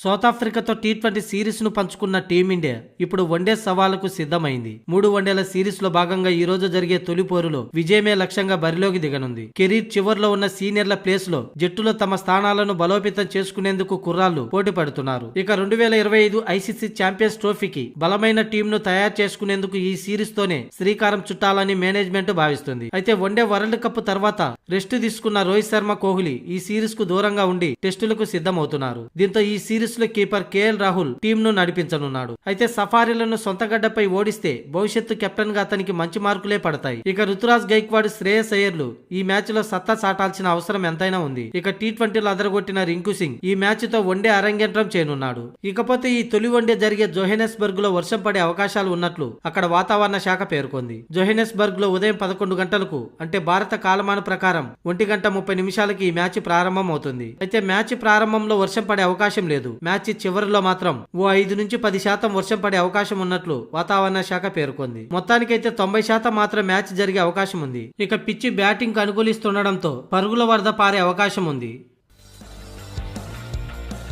South ఆఫ్రికాతో T20 series ను పంచుకున్న team India ఇప్పుడు వన్డే సవాలుకు సిద్ధమైంది. 3 వన్డేల సిరీస్ లో భాగంగా ఈ రోజు జరిగే తొలి పోరులో విజయమే లక్ష్యంగా బరిలోకి దిగనుంది. కెరీర్ చివర్లో ఉన్న సీనియర్ల ప్లేస్ లో జట్టులో తమ స్థానాలను బలోపేతం చేసుకునేందుకు కుర్రాళ్లు పోటీ పడుతున్నారు. ఇక 2025 ఐసీసీ ఛాంపియన్స్ ట్రోఫీకి బలమైన టీంను తయారు చేసుకునేందుకు ఈ సిరీస్ తోనే శ్రీకారం చుట్టాలని మేనేజ్మెంట్ భావిస్తుంది. అయితే వన్డే వరల్డ్ కప్ తర్వాత రెస్ట్ తీసుకున్న రోహిత్ శర్మ, కోహ్లీ ఈ సిరీస్ కు దూరంగా ఉండి టెస్టులకు సిద్ధమవుతున్నారు. దీంతో ఈ సిరీస్ లో కీపర్ కేఎల్ రాహుల్ టీం ను నడిపించనున్నాడు. అయితే సఫారీలను సొంత గడ్డపై ఓడిస్తే భవిష్యత్తు కెప్టెన్ గా అతనికి మంచి మార్కులే పడతాయి. ఇక రుతురాజ్ గైక్వాడ్, శ్రేయస్ అయ్యర్లు ఈ మ్యాచ్ లో సత్తా చాటాల్సిన అవసరం ఎంతైనా ఉంది. ఇక టీ20లో అదరగొట్టిన రింకు సింగ్ ఈ మ్యాచ్ తో వన్డే అరంగేట్రం చేయనున్నాడు. ఇకపోతే ఈ తొలి వన్డే జరిగే జోహెనెస్బర్గ్ లో వర్షం పడే అవకాశాలు ఉన్నట్లు అక్కడ వాతావరణ శాఖ పేర్కొంది. జోహెనెస్బర్గ్ లో ఉదయం 11 గంటలకు అంటే భారత కాలమాన ప్రకారం 1:30 ఈ మ్యాచ్ ప్రారంభం అవుతుంది. అయితే మ్యాచ్ ప్రారంభంలో వర్షం పడే అవకాశం లేదు. మ్యాచ్ చివరిలో మాత్రం ఓ 5 నుంచి 10% వర్షం పడే అవకాశం ఉన్నట్లు వాతావరణ శాఖ పేర్కొంది. మొత్తానికైతే 90% మాత్రం మ్యాచ్ జరిగే అవకాశం ఉంది. ఇక పిచ్చి బ్యాటింగ్ కు అనుకూలిస్తుండడంతో పరుగుల వరద పారే అవకాశం ఉంది.